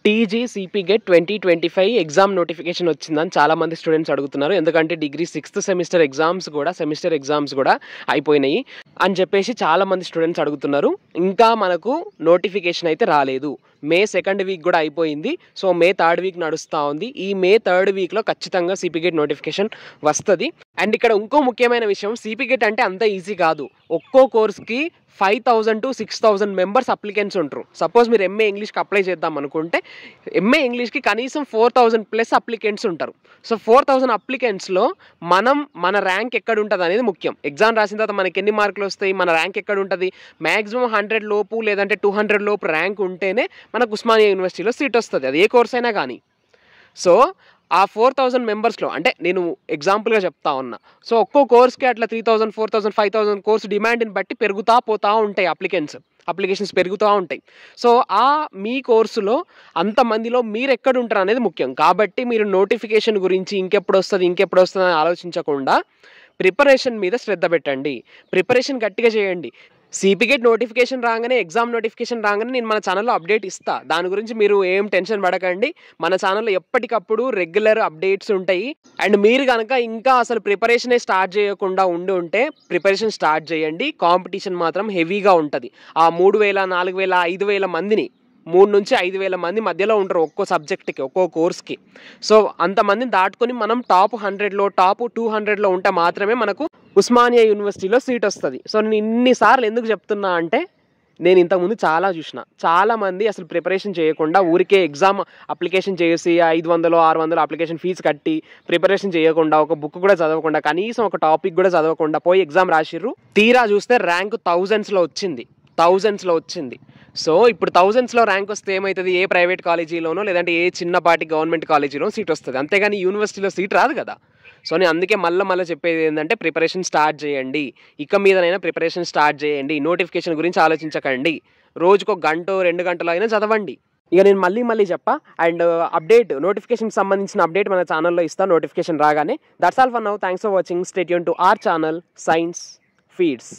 TG CP get 2025 exam notification వచ్చిందని చాలామంది students అడుగుతున్నారు. ఎందుకంటే డిగ్రీ 6th సెమిస్టర్ ఎగ్జామ్స్ కూడా అయిపోయినాయి అని చెప్పేసి చాలామంది స్టూడెంట్స్ అడుగుతున్నారు. ఇంకా మనకు నోటిఫికేషన్ అయితే రాలేదు. మే 2nd వీక్ కూడా అయిపోయింది. సో మే 3rd వీక్ నడుస్తూ ఉంది. ఈ మే 3rd వీక్లో ఖచ్చితంగా సిపి గెట్ నోటిఫికేషన్ వస్తుంది. అండ్ ఇక్కడ ఇంకో ముఖ్యమైన విషయం, సిపి గెట్ అంటే అంత ఈజీ కాదు. ఒక్కో కోర్స్కి 5,000 to 6,000 మెంబర్స్ అప్లికెంట్స్ ఉంటారు. సపోజ్ మీరు ఎంఏ ఇంగ్లీష్కి అప్లై చేద్దాం అనుకుంటే ఎంఏ ఇంగ్లీష్కి కనీసం 4,000+ అప్లికెంట్స్ ఉంటారు. సో 4,000 అప్లికెంట్స్లో మన ర్యాంక్ ఎక్కడ ఉంటుంది అనేది ముఖ్యం. ఎగ్జామ్ రాసిన తర్వాత మనకి ఎన్ని మార్కులు వస్తాయి, మన ర్యాంక్ ఎక్కడ ఉంటుంది, మ్యాక్సిమం 100 లోపు లేదంటే 200 లోపు ర్యాంక్ ఉంటేనే మనకు ఉస్మానియా యూనివర్సిటీలో సీట్ వస్తుంది. అది ఏ కోర్స్ అయినా కానీ. సో ఆ 4,000 మెంబర్స్లో అంటే నేను ఎగ్జాంపుల్గా చెప్తా ఉన్నా. సో ఒక్కో కోర్స్కి అట్లా 3,000, 4,000, 5,000 కోర్స్ డిమాండ్ని బట్టి పోతూ ఉంటాయి అప్లికేషన్స్ పెరుగుతూ ఉంటాయి. సో మీ కోర్సులో అంతమందిలో మీరు ఎక్కడ ఉంటారు అనేది ముఖ్యం. కాబట్టి మీరు నోటిఫికేషన్ గురించి ఇంకెప్పుడు వస్తుంది అని ఆలోచించకుండా ప్రిపరేషన్ మీద శ్రద్ధ పెట్టండి. ప్రిపరేషన్ గట్టిగా చేయండి. సిపి గెట్ నోటిఫికేషన్ రాగానే, ఎగ్జామ్ నోటిఫికేషన్ రాగానే నేను మన ఛానల్లో అప్డేట్ ఇస్తా. దాని గురించి మీరు ఏం టెన్షన్ పడకండి. మన ఛానల్లో ఎప్పటికప్పుడు రెగ్యులర్ అప్డేట్స్ ఉంటాయి. అండ్ మీరు కనుక ఇంకా అసలు ప్రిపరేషనే స్టార్ట్ చేయకుండా ఉంటే ప్రిపరేషన్ స్టార్ట్ చేయండి. కాంపిటీషన్ మాత్రం హెవీగా ఉంటుంది. ఆ 3,000, 4,000, 5,000 మందిని 3 నుంచి 5,000 మంది మధ్యలో ఉంటారు ఒక్కో సబ్జెక్ట్కి, ఒక్కో కోర్స్కి. సో అంతమందిని దాటుకొని మనం టాప్ 100లో, టాప్ 200లో ఉంటే మాత్రమే మనకు ఉస్మానియా యూనివర్సిటీలో సీట్ వస్తుంది. సో నేను ఇన్నిసార్లు ఎందుకు చెప్తున్నా అంటే, నేను ఇంతకుముందు చాలామంది అసలు ప్రిపరేషన్ చేయకుండా ఊరికే ఎగ్జామ్ అప్లికేషన్ చేసి 500, 600 అప్లికేషన్ ఫీజు కట్టి ప్రిపరేషన్ చేయకుండా, ఒక బుక్ కూడా చదవకుండా, కనీసం ఒక టాపిక్ కూడా చదవకుండా పోయి ఎగ్జామ్ రాసిర్రు. తీరా చూస్తే ర్యాంక్ థౌజండ్స్లో వచ్చింది. సో ఇప్పుడు థౌజండ్స్లో ర్యాంక్ వస్తే ఏమవుతుంది, ఏ ప్రైవేట్ కాలేజీలోనో లేదంటే ఏ చిన్నపాటి గవర్నమెంట్ కాలేజీలో సీట్ వస్తుంది. అంతేగాని యూనివర్సిటీలో సీట్ రాదు కదా. సో నేను అందుకే మళ్ళీ చెప్పేది ఏంటంటే ప్రిపరేషన్ స్టార్ట్ చేయండి. ఇక మీదనైనా ప్రిపరేషన్ స్టార్ట్ చేయండి. నోటిఫికేషన్ గురించి ఆలోచించకండి. రోజుకు 1 గంట 2 గంటలు అయినా చదవండి. ఇక నేను మళ్ళీ చెప్పా. అండ్ నోటిఫికేషన్కి సంబంధించిన అప్డేట్ మన ఛానల్లో ఇస్తాను నోటిఫికేషన్ రాగానే. That's all for now. Thanks for watching. Stay tune to our channel science feeds.